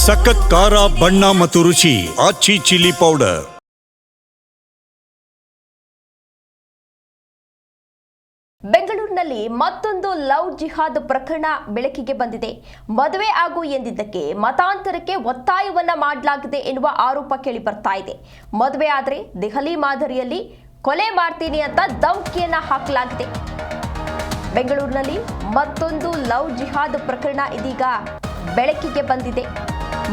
ಸಖತ್ ಖಾರ ಬಣ್ಣ ಮತ್ತು ರುಚಿ ಆಚಿ ಚಿಲ್ಲಿ ಪೌಡರ್. ಬೆಂಗಳೂರಿನಲ್ಲಿ ಮತ್ತೊಂದು ಲವ್ ಜಿಹಾದ್ ಪ್ರಕರಣ ಬೆಳಕಿಗೆ ಬಂದಿದೆ. ಮದುವೆ ಆಗು ಎಂದಿದ್ದಕ್ಕೆ ಮತಾಂತರಕ್ಕೆ ಒತ್ತಾಯವನ್ನ ಮಾಡಲಾಗಿದೆ ಎನ್ನುವ ಆರೋಪ ಕೇಳಿ ಬರ್ತಾ ಇದೆ. ಮದುವೆ ಆದರೆ ದೆಹಲಿ ಮಾದರಿಯಲ್ಲಿ ಕೊಲೆ ಮಾಡ್ತೀನಿ ಅಂತ ಧಮಕಿಯನ್ನ ಹಾಕಲಾಗಿದೆ. ಬೆಂಗಳೂರಿನಲ್ಲಿ ಮತ್ತೊಂದು ಲವ್ ಜಿಹಾದ್ ಪ್ರಕರಣ ಇದೀಗ ಬೆಳಕಿಗೆ ಬಂದಿದೆ.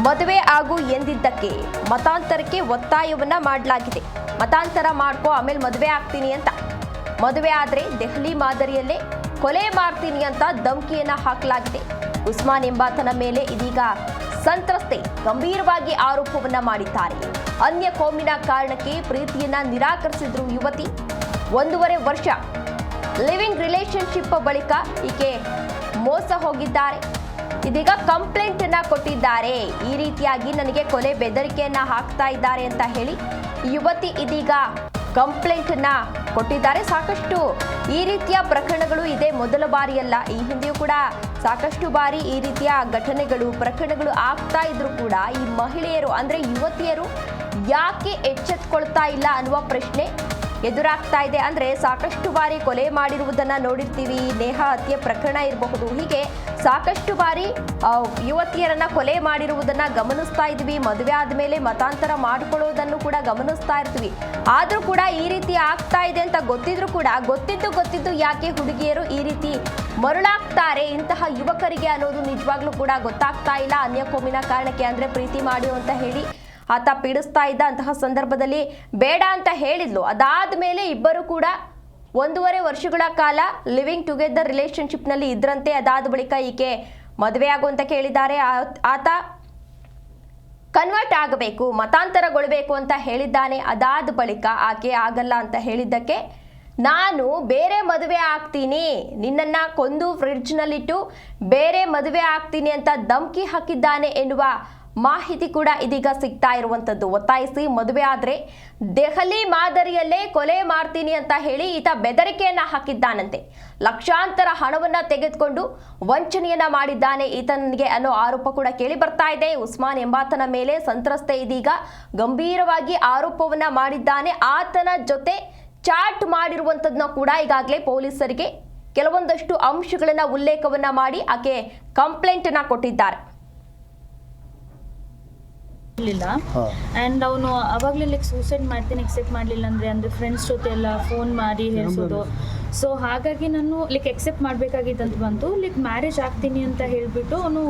ಮದುವೆ ಆಗು ಎಂದಿದ್ದಕ್ಕೆ ಮತಾಂತರಕ್ಕೆ ಒತ್ತಾಯವನ್ನ ಮಾಡಲಾಗಿದೆ. ಮತಾಂತರ ಮಾಡ್ಕೋ ಆಮೇಲೆ ಮದುವೆ ಆಗ್ತೀನಿ ಅಂತ, ಮದುವೆ ಆದರೆ ದೆಹಲಿ ಮಾದರಿಯಲ್ಲೇ ಕೊಲೆ ಮಾಡ್ತೀನಿ ಅಂತ ಧಮಕಿಯನ್ನ ಹಾಕಲಾಗಿದೆ. ಉಸ್ಮಾನ್ ಎಂಬಾತನ ಮೇಲೆ ಇದೀಗ ಸಂತ್ರಸ್ತೆ ಗಂಭೀರವಾಗಿ ಆರೋಪವನ್ನ ಮಾಡಿದ್ದಾರೆ. ಅನ್ಯ ಕೋಮಿನ ಕಾರಣಕ್ಕೆ ಪ್ರೀತಿಯನ್ನ ನಿರಾಕರಿಸಿದ್ರು ಯುವತಿ. 1.5 ವರ್ಷ ಲಿವಿಂಗ್ ರಿಲೇಶನ್ಶಿಪ್ ಬಳಿಕ ಈಕೆ ಮೋಸ ಹೋಗಿದ್ದಾರೆ. ಇದೀಗ ಕಂಪ್ಲೇಂಟ್ ಅನ್ನ ಕೊಟ್ಟಿದ್ದಾರೆ. ಈ ರೀತಿಯಾಗಿ ನನಗೆ ಕೊಲೆ ಬೆದರಿಕೆಯನ್ನ ಹಾಕ್ತಾ ಇದ್ದಾರೆ ಅಂತ ಹೇಳಿ ಯುವತಿ ಇದೀಗ ಕಂಪ್ಲೇಂಟ್ ಅನ್ನ ಕೊಟ್ಟಿದ್ದಾರೆ. ಸಾಕಷ್ಟು ಈ ರೀತಿಯ ಪ್ರಕರಣಗಳು ಇದೇ ಮೊದಲ ಬಾರಿಯಲ್ಲ. ಈ ಹಿಂದೆಯೂ ಕೂಡ ಸಾಕಷ್ಟು ಬಾರಿ ಈ ರೀತಿಯ ಘಟನೆಗಳು ಪ್ರಕರಣಗಳು ಆಗ್ತಾ ಇದ್ರು ಕೂಡ ಈ ಮಹಿಳೆಯರು ಅಂದ್ರೆ ಯುವತಿಯರು ಯಾಕೆ ಎಚ್ಚೆತ್ಕೊಳ್ತಾ ಇಲ್ಲ ಅನ್ನುವ ಪ್ರಶ್ನೆ ಎದುರಾಗ್ತಾ ಇದೆ. ಅಂದ್ರೆ ಸಾಕಷ್ಟು ಬಾರಿ ಕೊಲೆ ಮಾಡಿರುವುದನ್ನ ನೋಡಿರ್ತೀವಿ. ನೇಹ ಹತ್ಯೆ ಪ್ರಕರಣ ಇರಬಹುದು. ಹೀಗೆ ಸಾಕಷ್ಟು ಬಾರಿ ಯುವತಿಯರನ್ನ ಕೊಲೆ ಮಾಡಿರುವುದನ್ನ ಗಮನಿಸ್ತಾ ಇದ್ವಿ. ಮದುವೆ ಆದ್ಮೇಲೆ ಮತಾಂತರ ಮಾಡಿಕೊಳ್ಳೋದನ್ನು ಕೂಡ ಗಮನಿಸ್ತಾ ಇರ್ತೀವಿ. ಆದ್ರೂ ಕೂಡ ಈ ರೀತಿ ಆಗ್ತಾ ಇದೆ ಅಂತ ಗೊತ್ತಿದ್ರು ಕೂಡ ಗೊತ್ತಿದ್ದು ಯಾಕೆ ಹುಡುಗಿಯರು ಈ ರೀತಿ ಮರುಳಾಗ್ತಾರೆ ಇಂತಹ ಯುವಕರಿಗೆ ಅನ್ನೋದು ನಿಜವಾಗ್ಲೂ ಕೂಡ ಗೊತ್ತಾಗ್ತಾ ಇಲ್ಲ. ಅನ್ಯ ಕೋಮಿನ ಕಾರಣಕ್ಕೆ ಅಂದ್ರೆ ಪ್ರೀತಿ ಮಾಡಿ ಅಂತ ಹೇಳಿ ಆತ ಪೀಡಿಸ್ತಾ ಇದ್ದ. ಅಂತಹ ಸಂದರ್ಭದಲ್ಲಿ ಬೇಡ ಅಂತ ಹೇಳಿದ್ಲು. ಅದಾದ ಮೇಲೆ ಇಬ್ಬರು ಕೂಡ 1.5 ವರ್ಷಗಳ ಕಾಲ ಲಿವಿಂಗ್ ಟುಗೆದರ್ ರಿಲೇಶನ್ಶಿಪ್ನಲ್ಲಿ ಇದ್ರಂತೆ. ಅದಾದ ಬಳಿಕ ಈಕೆ ಮದುವೆ ಆಗು ಅಂತ ಕೇಳಿದ್ದಾರೆ. ಆತ ಕನ್ವರ್ಟ್ ಆಗಬೇಕು, ಮತಾಂತರಗೊಳ್ಬೇಕು ಅಂತ ಹೇಳಿದ್ದಾನೆ. ಅದಾದ ಬಳಿಕ ಆಕೆ ಆಗಲ್ಲ ಅಂತ ಹೇಳಿದ್ದಕ್ಕೆ ನಾನು ಬೇರೆ ಮದುವೆ ಆಗ್ತೀನಿ, ನಿನ್ನನ್ನ ಕೊಂದು ಫ್ರಿಡ್ಜ್ನಲ್ಲಿಟ್ಟು ಬೇರೆ ಮದುವೆ ಆಗ್ತೀನಿ ಅಂತ ಧಮಕಿ ಹಾಕಿದ್ದಾನೆ ಎನ್ನುವ ಮಾಹಿತಿ ಕೂಡ ಇದೀಗ ಸಿಗ್ತಾ ಇರುವಂತದ್ದು. ಒತ್ತಾಯಿಸಿ ಮದುವೆ ಆದ್ರೆ ದೆಹಲಿ ಮಾದರಿಯಲ್ಲೇ ಕೊಲೆ ಮಾಡ್ತೀನಿ ಅಂತ ಹೇಳಿ ಈತ ಬೆದರಿಕೆಯನ್ನ ಹಾಕಿದ್ದಾನಂತೆ. ಲಕ್ಷಾಂತರ ಹಣವನ್ನ ತೆಗೆದುಕೊಂಡು ವಂಚನೆಯನ್ನ ಮಾಡಿದ್ದಾನೆ ಈತನಿಗೆ ಅನ್ನೋ ಆರೋಪ ಕೂಡ ಕೇಳಿ ಬರ್ತಾ ಇದೆ. ಉಸ್ಮಾನ್ ಎಂಬಾತನ ಮೇಲೆ ಸಂತ್ರಸ್ತೆ ಇದೀಗ ಗಂಭೀರವಾಗಿ ಆರೋಪವನ್ನ ಮಾಡಿದ್ದಾನೆ. ಆತನ ಜೊತೆ ಚಾಟ್ ಮಾಡಿರುವಂತದನ್ನ ಕೂಡ ಈಗಾಗಲೇ ಪೊಲೀಸರಿಗೆ ಕೆಲವೊಂದಷ್ಟು ಅಂಶಗಳನ್ನ ಉಲ್ಲೇಖವನ್ನ ಮಾಡಿ ಆಕೆ ಕಂಪ್ಲೇಂಟ್ ಅನ್ನ ಕೊಟ್ಟಿದ್ದಾರೆ. ಅಂಡ್ ಅವನು ಅವಾಗಲೇ ಲೈಕ್ ಸೂಸೈಡ್ ಮಾಡ್ತೀನಿ ಎಕ್ಸೆಪ್ಟ್ ಮಾಡಲಿಲ್ಲ ಅಂದರೆ ಫ್ರೆಂಡ್ಸ್ ಜೊತೆ ಎಲ್ಲ ಫೋನ್ ಮಾಡಿ ಹೇಳಿಸೋದು. ಸೊ ಹಾಗಾಗಿ ನಾನು ಲೈಕ್ ಎಕ್ಸೆಪ್ಟ್ ಮಾಡಬೇಕಾಗಿದ್ದಂತ ಬಂತು. ಲೈಕ್ ಮ್ಯಾರೇಜ್ ಆಗ್ತೀನಿ ಅಂತ ಹೇಳಿಬಿಟ್ಟು ಅವನು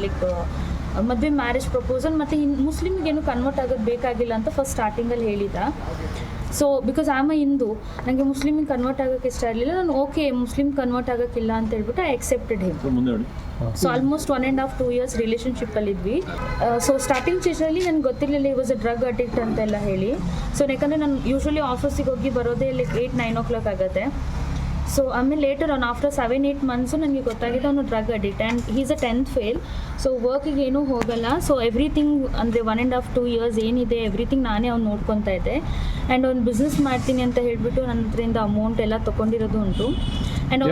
ಲೈಕ್ ಮದುವೆ ಮ್ಯಾರೇಜ್ ಪ್ರಪೋಸಲ್ ಮತ್ತು ಮುಸ್ಲಿಮ್ಗೇನು ಕನ್ವರ್ಟ್ ಆಗೋದು ಬೇಕಾಗಿಲ್ಲ ಅಂತ ಫಸ್ಟ್ ಸ್ಟಾರ್ಟಿಂಗಲ್ಲಿ ಹೇಳಿದ. ಸೊ ಬಿಕಾಸ್ ಆಮ್ ಹಿಂದೂ, ನನಗೆ ಮುಸ್ಲಿಮಿಗೆ ಕನ್ವರ್ಟ್ ಆಗೋಕ್ಕೆ ಇಷ್ಟ ಇರಲಿಲ್ಲ. ನಾನು ಓಕೆ ಮುಸ್ಲಿಮ್ ಕನ್ವರ್ಟ್ ಆಗೋಕ್ಕಿಲ್ಲ ಅಂತ ಹೇಳ್ಬಿಟ್ಟು I accepted him. So almost 1.5-2 years ರಿಲೇಷನ್ಶಿಪ್ಪಲ್ಲಿದ್ವಿ. ಸೊ ಸ್ಟಾರ್ಟಿಂಗ್ ಸ್ಟೇಜಲ್ಲಿ ನನಗೆ ಗೊತ್ತಿರಲಿಲ್ಲ ಈ ವಾಸ್ ಅ ಡ್ರಗ್ ಅಡಿಕ್ಟ್ ಅಂತೆಲ್ಲ ಹೇಳಿ. ಸೊ ಯಾಕಂದರೆ ನಾನು ಯೂಶ್ವಲಿ ಆಫೀಸಿಗೆ ಹೋಗಿ ಬರೋದೇ ಲೈಕ್ 8-9 o'clock ಆಗುತ್ತೆ. ಸೊ ಆಮೇಲೆ ಲೇಟರ್ ಅವ್ನು ಆಫ್ಟರ್ 7-8 months ನನಗೆ ಗೊತ್ತಾಗಿದೆ ಅವನು drug addict and is a 10th fail. So ವರ್ಕಿಗೆ ಏನೂ ಹೋಗಲ್ಲ. ಸೊ ಎವ್ರಿಥಿಂಗ್ ಅಂದರೆ 1.5-2 years ಏನಿದೆ ಎವ್ರಿಥಿಂಗ್ ನಾನೇ ಅವ್ನು ನೋಡ್ಕೊತಾ ಇದ್ದೆ. ಆ್ಯಂಡ್ ಅವ್ನು ಬಿಸ್ನೆಸ್ ಮಾಡ್ತೀನಿ ಅಂತ ಹೇಳಿಬಿಟ್ಟು ನನ್ನ ಹತ್ರದಿಂದ ಅಮೌಂಟ್ ಎಲ್ಲ ತೊಗೊಂಡಿರೋದು ಉಂಟು. ಆ್ಯಂಡ್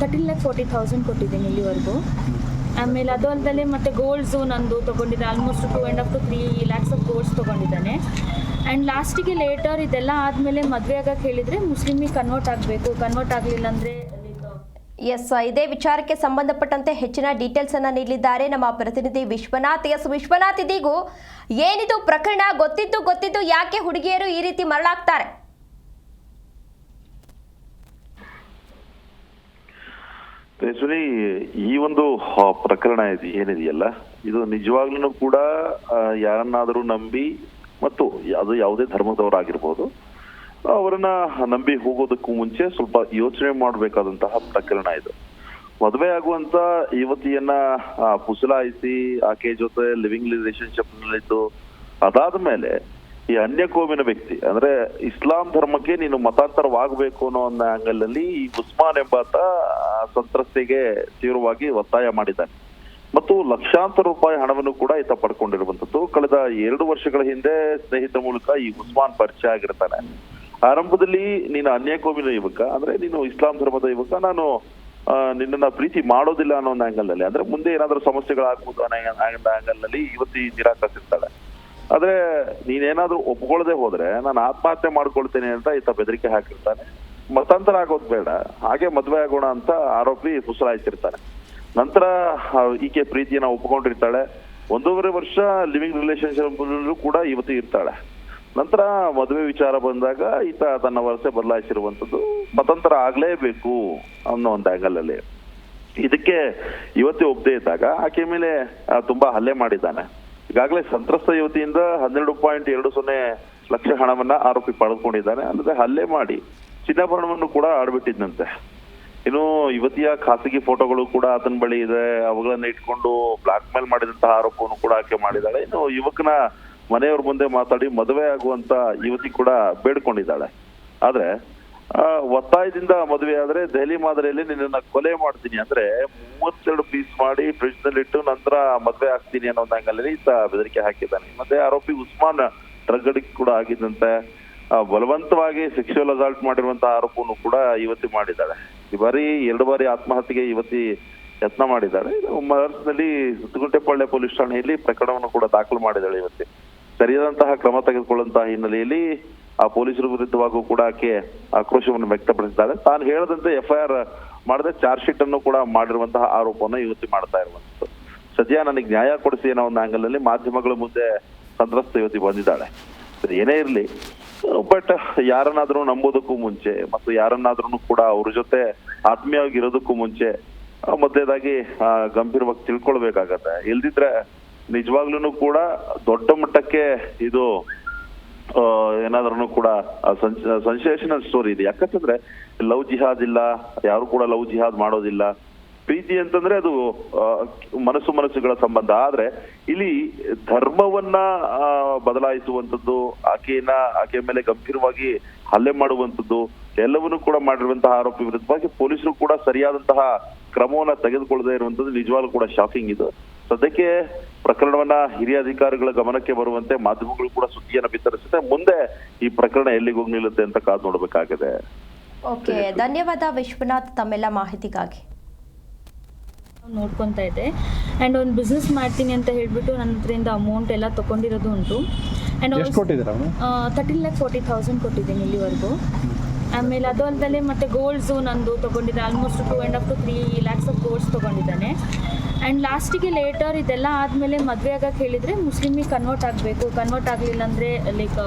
13,40,000 ಕೊಟ್ಟಿದ್ದೀನಿ ಇಲ್ಲಿವರೆಗೂ. ಆಮೇಲೆ ಅದು ಅಲ್ಲದೆ ಮತ್ತು ಗೋಲ್ಡ್ಸು ನಂದು ತೊಗೊಂಡಿದ್ದೆ. ಆಲ್ಮೋಸ್ಟ್ 2.5-3 lakhs ಆಫ್ ಗೋಲ್ಡ್ಸ್ ತೊಗೊಂಡಿದ್ದಾನೆ. ಆ್ಯಂಡ್ ಲಾಸ್ಟಿಗೆ ಲೇಟರ್ ಇದೆಲ್ಲ ಆದಮೇಲೆ ಮದುವೆ ಆಗಕ್ಕೆ ಹೇಳಿದರೆ ಮುಸ್ಲಿಮಿಗೆ ಕನ್ವರ್ಟ್ ಆಗಬೇಕು, ಕನ್ವರ್ಟ್ ಆಗಲಿಲ್ಲ ಅಂದರೆ ಎಸ್. ಇದೇ ವಿಚಾರಕ್ಕೆ ಸಂಬಂಧಪಟ್ಟಂತೆ ಹೆಚ್ಚಿನ ಡೀಟೇಲ್ಸ್ ಅನ್ನ ನೀಡಲಿದ್ದಾರೆ ನಮ್ಮ ಪ್ರತಿನಿಧಿ ವಿಶ್ವನಾಥ್. ಎಸ್ ವಿಶ್ವನಾಥ್, ಇದೀಗೂ ಏನಿದು ಪ್ರಕರಣ? ಗೊತ್ತಿದ್ದು ಯಾಕೆ ಹುಡುಗಿಯರು ಈ ರೀತಿ ಮರಳಾಗ್ತಾರೆ? ಈ ಒಂದು ಪ್ರಕರಣ ಏನಿದೆಯಲ್ಲ, ಇದು ನಿಜವಾಗ್ಲೂ ಕೂಡ ಯಾರನ್ನಾದರೂ ನಂಬಿ ಮತ್ತು ಅದು ಯಾವುದೇ ಧರ್ಮದವರಾಗಿರ್ಬೋದು ಅವರನ್ನ ನಂಬಿ ಹೋಗೋದಕ್ಕೂ ಮುಂಚೆ ಸ್ವಲ್ಪ ಯೋಚನೆ ಮಾಡಬೇಕಾದಂತಹ ಪ್ರಕರಣ ಇದು. ಮದುವೆ ಆಗುವಂತ ಯುವತಿಯನ್ನ ಪುಸಲಾಯಿಸಿ ಆಕೆ ಜೊತೆ ಲಿವಿಂಗ್ ರಿಲೇಶನ್ಶಿಪ್ ನಲ್ಲಿದ್ದು ಅದಾದ್ಮೇಲೆ ಈ ಅನ್ಯ ಕೋಮಿನ ವ್ಯಕ್ತಿ ಅಂದ್ರೆ ಇಸ್ಲಾಂ ಧರ್ಮಕ್ಕೆ ನೀನು ಮತಾಂತರವಾಗಬೇಕು ಅನ್ನೋ ಒಂದು ಆಂಗಲ್ ಅಲ್ಲಿ ಈ ಉಸ್ಮಾನ್ ಎಂಬಾತ ಸಂತ್ರಸ್ತೆಗೆ ತೀವ್ರವಾಗಿ ಒತ್ತಾಯ ಮಾಡಿದ್ದಾನೆ ಮತ್ತು ಲಕ್ಷಾಂತರ ರೂಪಾಯಿ ಹಣವನ್ನು ಕೂಡ ಈತ ಪಡ್ಕೊಂಡಿರುವಂತದ್ದು. ಕಳೆದ 2 ವರ್ಷಗಳ ಹಿಂದೆ ಸ್ನೇಹಿತರ ಮೂಲಕ ಈ ಉಸ್ಮಾನ್ ಪರಿಚಯ ಆಗಿರ್ತಾನೆ. ಆರಂಭದಲ್ಲಿ ನೀನು ಅನ್ಯ ಕೋಮಿನ ಯುವಕ ಅಂದ್ರೆ ನೀನು ಇಸ್ಲಾಂ ಧರ್ಮದ ಯುವಕ, ನಾನು ನಿನ್ನನ್ನ ಪ್ರೀತಿ ಮಾಡೋದಿಲ್ಲ ಅನ್ನೋ ಒಂದು ಆಂಗಲ್ ನಲ್ಲಿ, ಅಂದ್ರೆ ಮುಂದೆ ಏನಾದ್ರೂ ಸಮಸ್ಯೆಗಳಾಗ್ಬೋದು ಅನ್ನೋ ಆಂಗಲ್ ನಲ್ಲಿ ಯುವತಿ ನಿರಾಕರಿಸಿರ್ತಾಳೆ. ಆದ್ರೆ ನೀನೇನಾದ್ರೂ ಒಪ್ಕೊಳ್ಳದೆ ಹೋದ್ರೆ ನಾನು ಆತ್ಮಹತ್ಯೆ ಮಾಡ್ಕೊಳ್ತೇನೆ ಅಂತ ಈತ ಬೆದರಿಕೆ ಹಾಕಿರ್ತಾನೆ. ಮತಾಂತರ ಆಗೋದು ಬೇಡ, ಹಾಗೆ ಮದ್ವೆ ಆಗೋಣ ಅಂತ ಆರೋಪಿ ಫುಸಲಾಯಿಸಿರ್ತಾನೆ. ನಂತರ ಈಕೆ ಪ್ರೀತಿಯನ್ನ ಒಪ್ಕೊಂಡಿರ್ತಾಳೆ. 1.5 ವರ್ಷ ಲಿವಿಂಗ್ ರಿಲೇಶನ್ಶಿಪ್ ಕೂಡ ಯುವತಿ ಇರ್ತಾಳೆ. ನಂತರ ಮದುವೆ ವಿಚಾರ ಬಂದಾಗ ಈತ ತನ್ನ ವರಸೆ ಬದಲಾಯಿಸಿರುವಂತದ್ದು ಮತಾಂತರ ಆಗ್ಲೇಬೇಕು ಅನ್ನೋ ಒಂದು ಆಂಗಲ್ ಅಲ್ಲಿ. ಇದಕ್ಕೆ ಯುವತಿ ಒಪ್ಪದೇ ಇದ್ದಾಗ ಆಕೆ ಮೇಲೆ ತುಂಬಾ ಹಲ್ಲೆ ಮಾಡಿದ್ದಾನೆ. ಈಗಾಗಲೇ ಸಂತ್ರಸ್ತ ಯುವತಿಯಿಂದ 12.20 ಲಕ್ಷ ಹಣವನ್ನ ಆರೋಪಿ ಪಡೆದುಕೊಂಡಿದ್ದಾನೆ. ಅಲ್ಲದೆ ಹಲ್ಲೆ ಮಾಡಿ ಚಿನ್ನಾಭರಣವನ್ನು ಕೂಡ ಆಡ್ಬಿಟ್ಟಿದ್ದಂತೆ. ಇನ್ನು ಯುವತಿಯ ಖಾಸಗಿ ಫೋಟೋಗಳು ಕೂಡ ಆತನ ಬಳಿ ಇದೆ. ಅವುಗಳನ್ನ ಇಟ್ಕೊಂಡು ಬ್ಲಾಕ್ ಮೇಲ್ ಮಾಡಿದಂತಹ ಆರೋಪವನ್ನು ಕೂಡ ಆಕೆ ಮಾಡಿದ್ದಾಳೆ. ಇನ್ನು ಯುವಕನ ಮನೆಯವ್ರ ಮುಂದೆ ಮಾತಾಡಿ ಮದುವೆ ಆಗುವಂತ ಯುವತಿ ಕೂಡ ಬೇಡ್ಕೊಂಡಿದ್ದಾಳೆ. ಆದ್ರೆ ಒತ್ತಾಯದಿಂದ ಮದುವೆ ಆದ್ರೆ ದೆಹಲಿ ಮಾದರಿಯಲ್ಲಿ ನಿನ್ನನ್ನ ಕೊಲೆ ಮಾಡ್ತೀನಿ ಅಂದ್ರೆ 32 ಪೀಸ್ ಮಾಡಿ ಫ್ರಿಡ್ಜ್ ನಲ್ಲಿ ಇಟ್ಟು ನಂತರ ಮದುವೆ ಆಗ್ತೀನಿ ಅನ್ನೋ ಒಂದು ಆಂಗಲಲ್ಲಿ ಈತ ಬೆದರಿಕೆ ಹಾಕಿದ್ದಾನೆ. ಮತ್ತೆ ಆರೋಪಿ ಉಸ್ಮಾನ್ ಡ್ರಗ್ ಅಡಿಕ್ಟ್ ಕೂಡ ಆಗಿದ್ದಂತೆ. ಬಲವಂತವಾಗಿ ಸೆಕ್ಸುವಲ್ ಅಸಾಲ್ಟ್ ಮಾಡಿರುವಂತಹ ಆರೋಪವನ್ನು ಕೂಡ ಯುವತಿ ಮಾಡಿದ್ದಾಳೆ. ಈ ಬಾರಿ 2 ಬಾರಿ ಆತ್ಮಹತ್ಯೆಗೆ ಯುವತಿ ಯತ್ನ ಮಾಡಿದ್ದಾಳೆ. ಮಹಾರಾಷ್ಟ್ರದಲ್ಲಿ ಸುತ್ತಗುಂಟೆಪಾಳ್ಯ ಪೊಲೀಸ್ ಠಾಣೆಯಲ್ಲಿ ಪ್ರಕರಣವನ್ನು ಕೂಡ ದಾಖಲು ಮಾಡಿದ್ದಾಳೆ ಯುವತಿ. ಸರಿಯಾದಂತಹ ಕ್ರಮ ತೆಗೆದುಕೊಳ್ಳುವಂತಹ ಹಿನ್ನೆಲೆಯಲ್ಲಿ ಆ ಪೊಲೀಸರ ವಿರುದ್ಧವಾಗೂ ಕೂಡ ಆಕೆ ಆಕ್ರೋಶವನ್ನು ವ್ಯಕ್ತಪಡಿಸಿದ್ದಾಳೆ. ತಾನು ಹೇಳದಂತೆ FIR ಮಾಡದೆ ಚಾರ್ಜ್ ಶೀಟ್ ಅನ್ನು ಕೂಡ ಮಾಡಿರುವಂತಹ ಆರೋಪವನ್ನು ಯುವತಿ ಮಾಡ್ತಾ ಇರುವಂತದ್ದು. ಸದ್ಯ ನನಗೆ ನ್ಯಾಯ ಕೊಡಿಸಿ ಅನ್ನೋ ಒಂದು ಆಂಗಲ್ ಅಲ್ಲಿ ಮಾಧ್ಯಮಗಳ ಮುಂದೆ ಸಂತ್ರಸ್ತ ಯುವತಿ ಬಂದಿದ್ದಾಳೆ. ಏನೇ ಇರ್ಲಿ, ಬಟ್ ಯಾರನ್ನಾದ್ರೂ ನಂಬೋದಕ್ಕೂ ಮುಂಚೆ ಮತ್ತು ಯಾರನ್ನಾದ್ರೂ ಕೂಡ ಅವ್ರ ಜೊತೆ ಆತ್ಮೀಯವಾಗಿ ಇರೋದಕ್ಕೂ ಮುಂಚೆ ಮೊದಲೇದಾಗಿ ಗಂಭೀರವಾಗಿ ತಿಳ್ಕೊಳ್ಬೇಕಾಗತ್ತೆ. ಇಲ್ದಿದ್ರೆ ನಿಜವಾಗ್ಲೂ ಕೂಡ ದೊಡ್ಡ ಮಟ್ಟಕ್ಕೆ ಇದು ಏನಾದ್ರೂ ಕೂಡ ಸೆನ್ಸೇಷನಲ್ ಸ್ಟೋರಿ ಇದೆ. ಯಾಕಂತಂದ್ರೆ ಲವ್ ಜಿಹಾದ್ ಇಲ್ಲ, ಯಾರು ಕೂಡ ಲವ್ ಜಿಹಾದ್ ಮಾಡೋದಿಲ್ಲ. ಪ್ರೀತಿ ಅಂತಂದ್ರೆ ಅದು ಮನಸ್ಸುಗಳ ಸಂಬಂಧ. ಆದ್ರೆ ಇಲ್ಲಿ ಧರ್ಮವನ್ನ ಬದಲಾಯಿಸುವಂತದ್ದು, ಆಕೆ ಮೇಲೆ ಗಂಭೀರವಾಗಿ ಹಲ್ಲೆ ಮಾಡುವಂತದ್ದು ಎಲ್ಲವನ್ನೂ ಕೂಡ ಮಾಡಿರುವಂತಹ ಆರೋಪಿ ವಿರುದ್ಧವಾಗಿ ಪೊಲೀಸರು ಕೂಡ ಸರಿಯಾದಂತಹ ಕ್ರಮವನ್ನ ತೆಗೆದುಕೊಳ್ಳದೆ ಇರುವಂತದ್ದು ನಿಜವಾಗ್ಲೂ ಕೂಡ ಶಾಕಿಂಗ್. ಇದು ಸದ್ಯಕ್ಕೆ ಪ್ರಕರಣವನ್ನ ಹಿರಿಯ ಅಧಿಕಾರಿಗಳ ಗಮನಕ್ಕೆ ಬರುವಂತೆ ಮಾಧ್ಯಮಗಳು ಕೂಡ ಸುದ್ದಿಯನ್ನ ಬಿತ್ತರಿಸುತ್ತೆ. ಮುಂದೆ ಈ ಪ್ರಕರಣ ಎಲ್ಲಿಗೆ ಹೋಗಿ ನಿಲ್ಲುತ್ತೆ ಅಂತ ಕಾದು ನೋಡ್ಬೇಕಾಗಿದೆ. ಓಕೆ, ಧನ್ಯವಾದ ವಿಶ್ವನಾಥ್ ತಮ್ಮೆಲ್ಲ ಮಾಹಿತಿಗಾಗಿ. ನೋಡ್ಕೊತಾ ಇದ್ದೆ ಆ್ಯಂಡ್ ಒಂದು ಬಿಸ್ನೆಸ್ ಮಾಡ್ತೀನಿ ಅಂತ ಹೇಳ್ಬಿಟ್ಟು ನನ್ನ ಹತ್ರದಿಂದ ಅಮೌಂಟ್ ಎಲ್ಲ ತೊಗೊಂಡಿರೋದು ಉಂಟು. ಆ್ಯಂಡ್ 13,40,000 ಕೊಟ್ಟಿದ್ದೀನಿ ಇಲ್ಲಿವರೆಗೂ. ಆಮೇಲೆ ಅದು ಅಲ್ಲದೆ ಮತ್ತೆ ಗೋಲ್ಡ್ಸು ನಂದು ತೊಗೊಂಡಿದ್ದೆ almost 2.5 to 3 lakhs of golds ತೊಗೊಂಡಿದ್ದಾನೆ. ಆ್ಯಂಡ್ ಲಾಸ್ಟಿಗೆ ಲೇಟರ್ ಇದೆಲ್ಲ ಆದಮೇಲೆ ಮದುವೆ ಆಗಕ್ಕೆ ಹೇಳಿದರೆ ಮುಸ್ಲಿಮಿಗೆ ಕನ್ವರ್ಟ್ ಆಗಬೇಕು, ಕನ್ವರ್ಟ್ ಆಗಲಿಲ್ಲ ಅಂದರೆ ಲೈಕ್